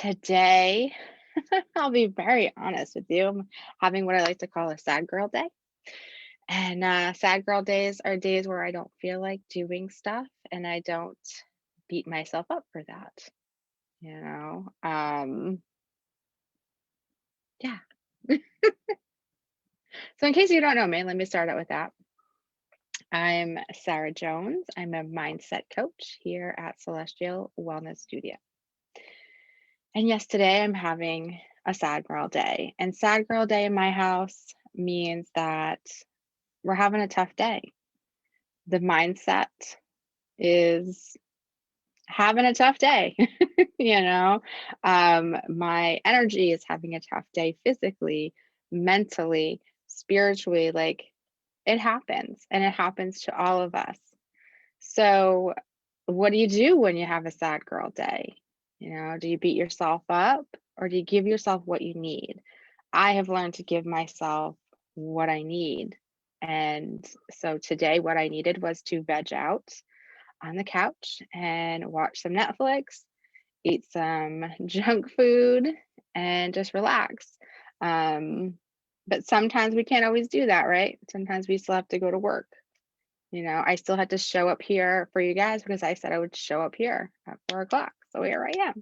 Today, I'll be very honest with you. I'm having what I like to call a sad girl day. And sad girl days are days where I don't feel like doing stuff and I don't beat myself up for that, you know? Yeah. So, in case you don't know me, let me start out with that. I'm Sarah Jones. I'm a mindset coach here at Celestial Wellness Studio. And yes, today I'm having a sad girl day. And sad girl day in my house means that we're having a tough day. The mindset is having a tough day, you know. My energy is having a tough day physically, mentally, spiritually. Like it happens, and it happens to all of us. So, what do you do when you have a sad girl day? Do you beat yourself up or do you give yourself what you need? I have learned to give myself what I need. And so today, what I needed was to veg out on the couch and watch some Netflix, eat some junk food, and just relax. Um, but sometimes we can't always do that, right? Sometimes we still have to go to work. I still had to show up here for you guys because I said I would show up here at 4 o'clock. So here I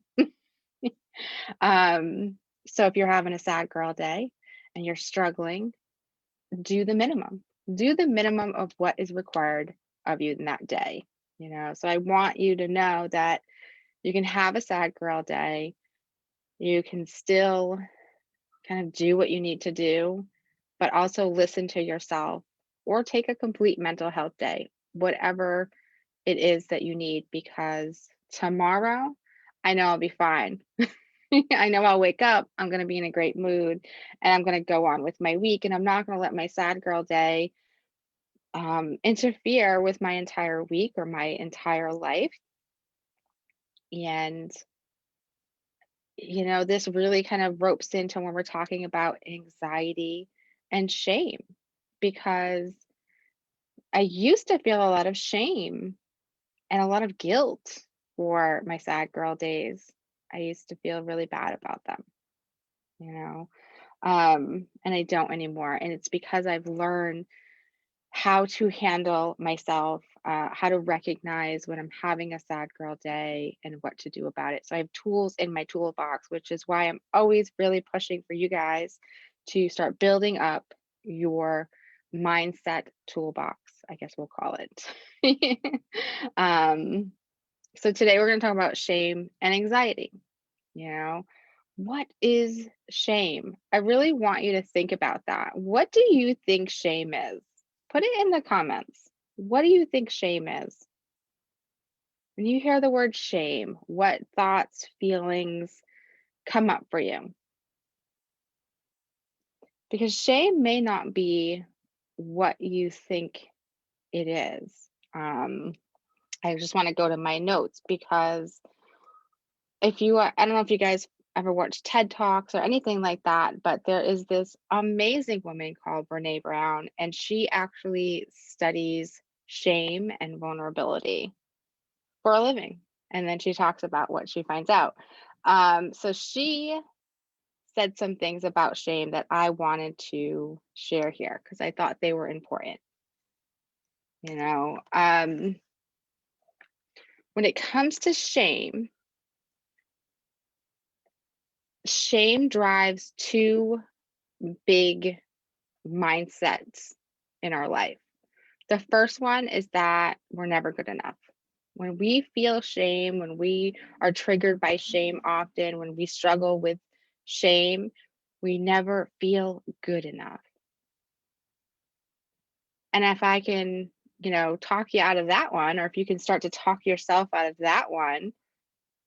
am. So if you're having a sad girl day and you're struggling, do the minimum. Do the minimum of what is required of you in that day. So I want you to know that you can have a sad girl day. You can still kind of do what you need to do, but also listen to yourself or take a complete mental health day, whatever it is that you need, because tomorrow I know I'll be fine. I know I'll wake up, I'm going to be in a great mood, and I'm going to go on with my week. And I'm not going to let my sad girl day interfere with my entire week or my entire life. And, this really kind of ropes into when we're talking about anxiety and shame, because I used to feel a lot of shame and a lot of guilt for my sad girl days. I used to feel really bad about them, you know, and I don't anymore. And it's because I've learned how to handle myself, how to recognize when I'm having a sad girl day and what to do about it. So I have tools in my toolbox, which is why I'm always really pushing for you guys to start building up your mindset toolbox, I guess we'll call it. um, so today we're going to talk about shame and anxiety. You know, what is shame? I really want you to think about that. What do you think shame is? Put it in the comments. What do you think shame is? When you hear the word shame, what thoughts, feelings come up for you? Because shame may not be what you think it is. I just want to go to my notes because if you are, I don't know if you guys ever watch TED Talks or anything like that, but there is this amazing woman called Brene Brown, and she actually studies shame and vulnerability for a living. And then she talks about what she finds out. So she said some things about shame that I wanted to share here because I thought they were important. You know, when it comes to shame, shame drives two big mindsets in our life. The first one is that we're never good enough. When we feel shame, when we are triggered by shame often, when we struggle with shame, we never feel good enough. And if I can, talk you out of that one, or if you can start to talk yourself out of that one,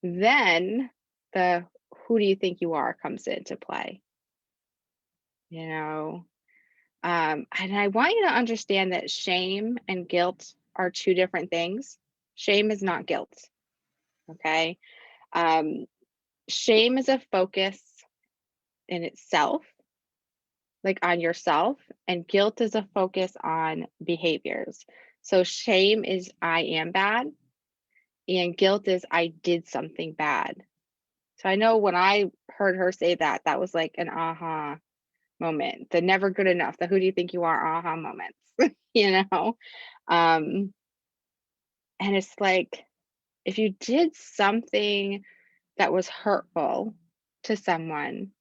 then the who do you think you are comes into play. You know, and I want you to understand that shame and guilt are two different things. Shame is not guilt. Okay. Um, Shame is a focus in itself, like on yourself, and guilt is a focus on behaviors. So shame is I am bad, and guilt is I did something bad. So I know when I heard her say that, that was like an aha moment, the never good enough, the who do you think you are aha moments, you know? Um, and it's like if you did something that was hurtful to someone,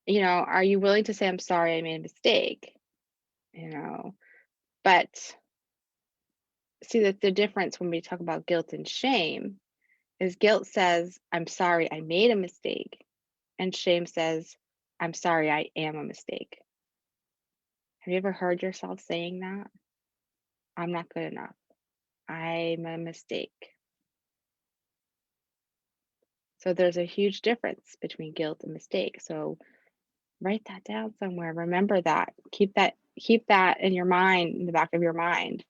are you willing to say, I'm sorry, I made a mistake? You know, but see that the difference when we talk about guilt and shame is guilt says, I'm sorry, I made a mistake. And shame says, I'm sorry, I am a mistake. Have you ever heard yourself saying that? I'm not good enough. I'm a mistake. So there's a huge difference between guilt and mistake. So write that down somewhere. Remember that. Keep that in your mind, in the back of your mind.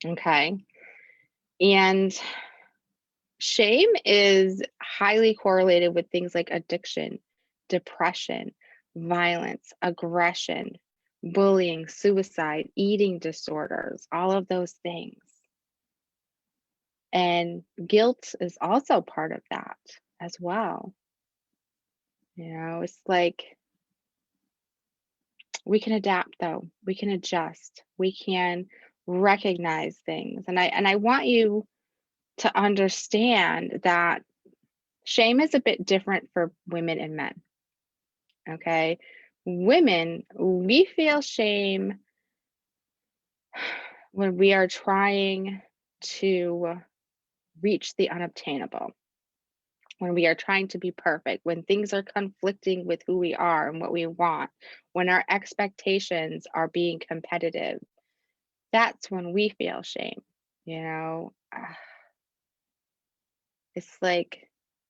Okay. And shame is highly correlated with things like addiction, depression, violence, aggression, bullying, suicide, eating disorders, all of those things. And guilt is also part of that as well. It's like we can adapt though. We can adjust. We can recognize things. And I want you to understand that shame is a bit different for women and men. Okay? Women, we feel shame when we are trying to reach the unobtainable, when we are trying to be perfect, when things are conflicting with who we are and what we want, when our expectations are being competitive. That's when we feel shame. You know, it's like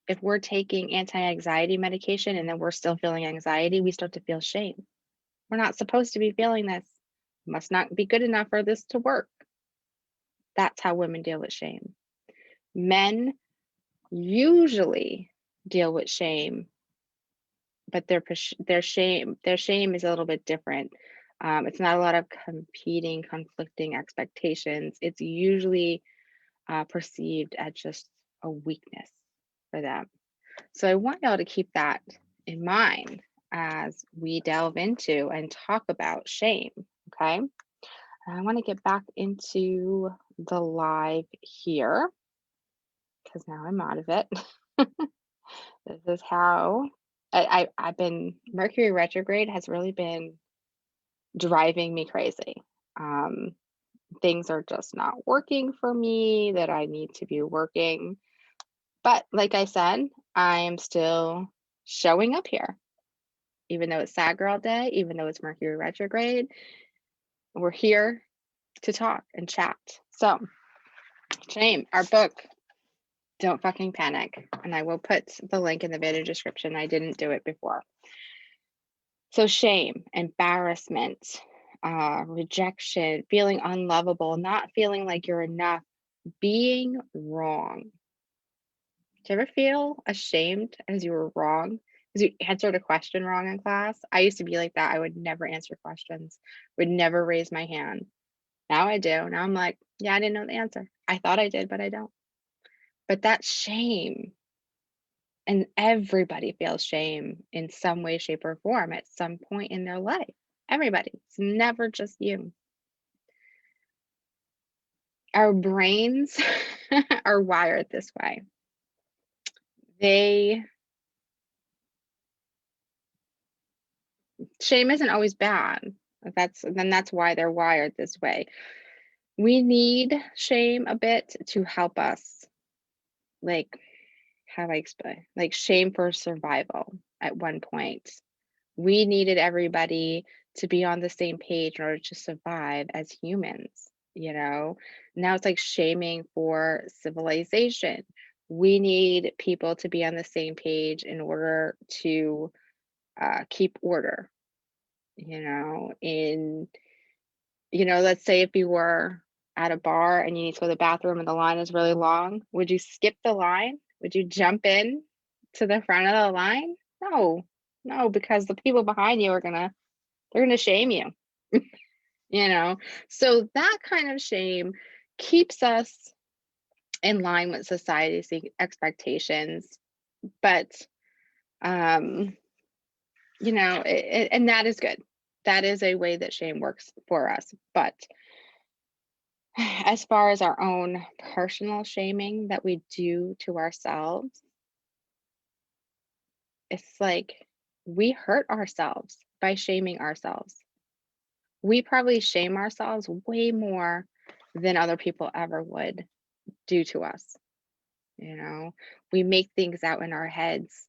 if we're taking anti-anxiety medication and then we're still feeling anxiety, we start to feel shame. We're not supposed to be feeling this. Must not be good enough for this to work. That's how women deal with shame. Men usually deal with shame, but their shame is a little bit different. It's not a lot of competing, conflicting expectations. It's usually perceived as just a weakness for them. So I want y'all to keep that in mind as we delve into and talk about shame. Okay. And I want to get back into the live here because now I'm out of it. This is how I've been, Mercury retrograde has really been driving me crazy. Um, Things are just not working for me that I need to be working. But like I said, I am still showing up here, even though it's Sad Girl Day, even though it's Mercury retrograde. We're here to talk and chat. So, shame, our book, Don't Fucking Panic. And I will put the link in the video description. I didn't do it before. So, shame, embarrassment, rejection, feeling unlovable, not feeling like you're enough, being wrong. Do you ever feel ashamed as you were wrong? Because you answered a question wrong in class? I used to be like that. I would never answer questions, would never raise my hand. Now I do. Now I'm like, yeah, I didn't know the answer. I thought I did, but I don't. But that shame, and everybody feels shame in some way, shape, or form at some point in their life. Everybody. It's never just you. Our brains are wired this way. They Shame isn't always bad. That's why they're wired this way. We need shame a bit to help us, like, how do I explain? Like shame for survival at one point. We needed everybody to be on the same page in order to survive as humans. Now it's like shaming for civilization. We need people to be on the same page in order to keep order, let's say if you were at a bar and you need to go to the bathroom and the line is really long, would you skip the line? Would you jump in to the front of the line? No, no, because the people behind you they're gonna shame you, you know? So that kind of shame keeps us in line with society's expectations. But, um, and that is good. That is a way that shame works for us. But as far as our own personal shaming that we do to ourselves, it's like we hurt ourselves by shaming ourselves. We probably shame ourselves way more than other people ever would do to us. You know, we make things out in our heads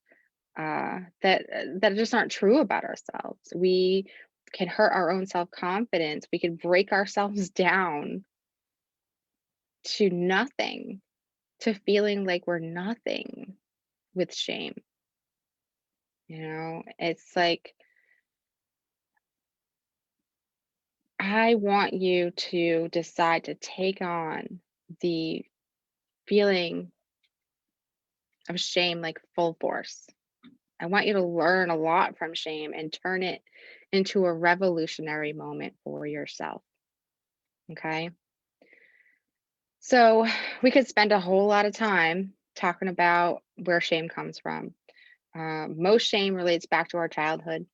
that just aren't true about ourselves. We can hurt our own self confidence. We can break ourselves down to nothing, to feeling like we're nothing with shame. It's like I want you to decide to take on the feeling of shame like full force. I want you to learn a lot from shame and turn it into a revolutionary moment for yourself. Okay. So we could spend a whole lot of time talking about where shame comes from. Most shame relates back to our childhood,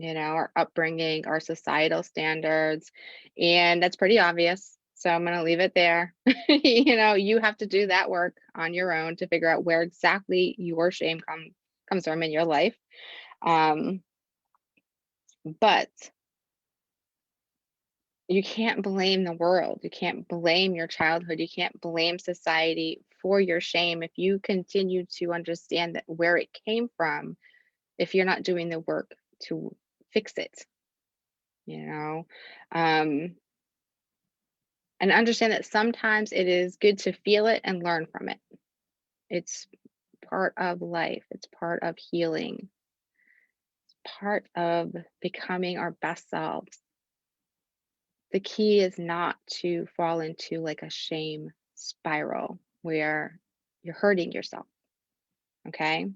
our upbringing, our societal standards, and that's pretty obvious. So I'm going to leave it there. You have to do that work on your own to figure out where exactly your shame comes from in your life. Um, but you can't blame the world. You can't blame your childhood. You can't blame society for your shame if you continue to understand that where it came from, if you're not doing the work to fix it, you know. Um, and understand that sometimes it is good to feel it and learn from it. It's part of life, it's part of healing, part of becoming our best selves. The key is not to fall into like a shame spiral where you're hurting yourself. Okay.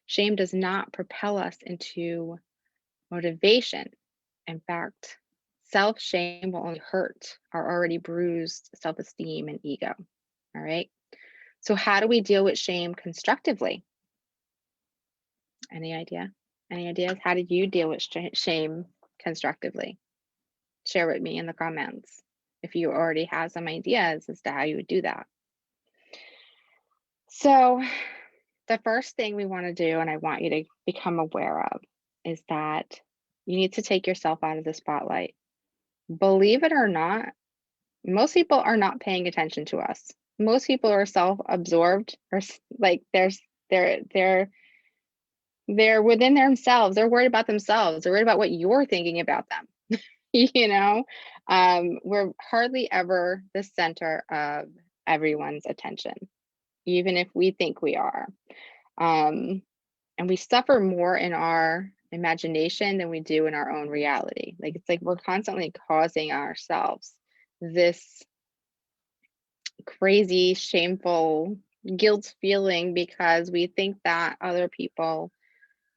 Shame does not propel us into motivation. In fact, self shame will only hurt our already bruised self esteem and ego. All right. So, how do we deal with shame constructively? Any idea? Any ideas? How did you deal with shame constructively? Share with me in the comments if you already have some ideas as to how you would do that. So, the first thing we want to do, and I want you to become aware of, is that you need to take yourself out of the spotlight. Believe it or not, most people are not paying attention to us. Most people are self-absorbed, or like they're within themselves. They're worried about themselves. They're worried about what you're thinking about them. you know, we're hardly ever the center of everyone's attention, even if we think we are. Um, and we suffer more in our imagination than we do in our own reality. Like it's like we're constantly causing ourselves this crazy, shameful guilt feeling because we think that other people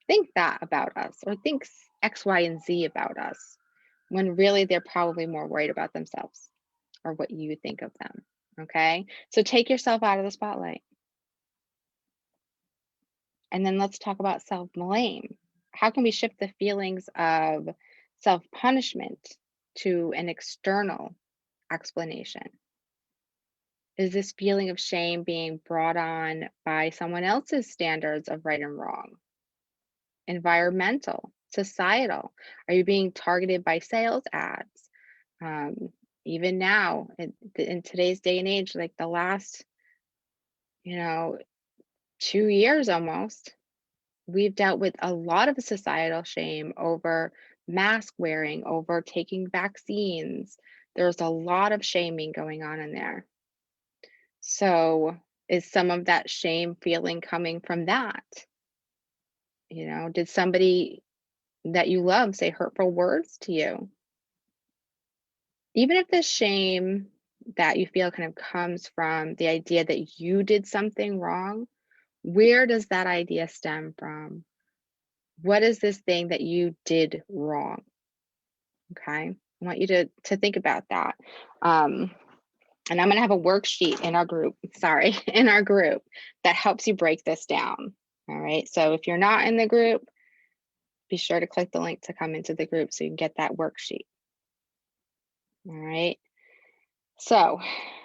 think that about us or thinks X, Y, and Z about us, when really they're probably more worried about themselves or what you think of them. Okay. So take yourself out of the spotlight. And then let's talk about self blame. How can we shift the feelings of self punishment to an external explanation? Is this feeling of shame being brought on by someone else's standards of right and wrong? Environmental, societal? Are you being targeted by sales ads? Um, Even now, in today's day and age, like the last, you know, 2 years almost, we've dealt with a lot of societal shame over mask wearing, over taking vaccines. There's a lot of shaming going on in there. So, is some of that shame feeling coming from that? Did somebody that you love say hurtful words to you? Even if the shame that you feel kind of comes from the idea that you did something wrong, where does that idea stem from? What is this thing that you did wrong? Okay. I want you to think about that. Um, And I'm going to have a worksheet in our group, sorry, in our group that helps you break this down. All right. So if you're not in the group, be sure to click the link to come into the group so you can get that worksheet. All right. So,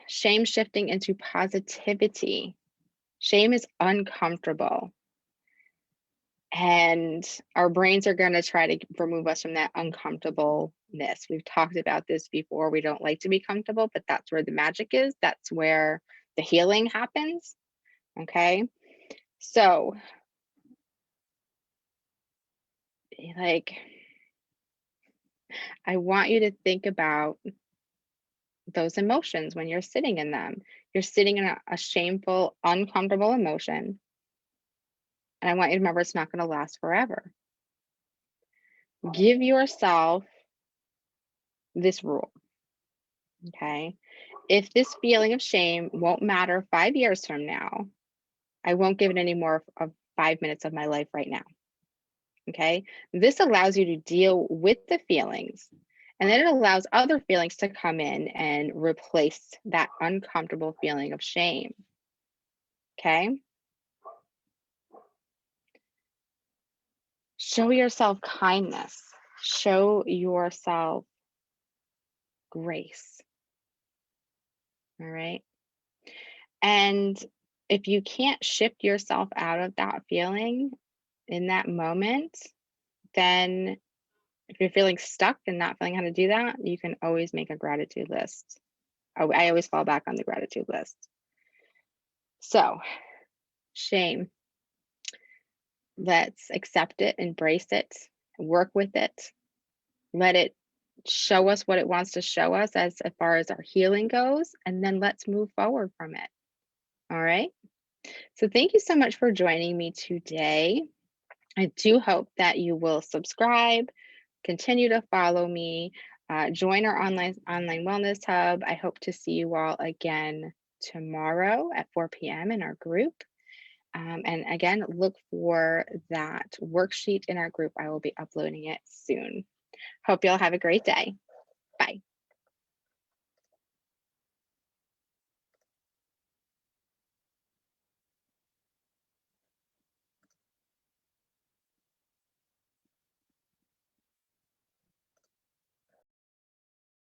shame shifting into positivity. Shame is uncomfortable. And our brains are going to try to remove us from that uncomfortableness. We've talked about this before. We don't like to be comfortable, but that's where the magic is. That's where the healing happens. Okay. So, like, I want you to think about those emotions when you're sitting in them. You're sitting in a shameful, uncomfortable emotion. And I want you to remember it's not going to last forever. Give yourself this rule. Okay. If this feeling of shame won't matter 5 years from now, I won't give it any more of 5 minutes of my life right now. Okay. This allows you to deal with the feelings, and then it allows other feelings to come in and replace that uncomfortable feeling of shame. Okay. Show yourself kindness, show yourself grace. All right. And if you can't shift yourself out of that feeling in that moment, then if you're feeling stuck and not feeling how to do that, you can always make a gratitude list. Oh, I always fall back on the gratitude list. So, shame, let's accept it, embrace it, work with it, let it show us what it wants to show us as far as our healing goes, and then let's move forward from it. All right. So, thank you so much for joining me today. I do hope that you will subscribe, continue to follow me, join our online wellness hub. I hope to see you all again tomorrow at 4 p.m. in our group. And again, look for that worksheet in our group. I will be uploading it soon. Hope y'all have a great day. Bye.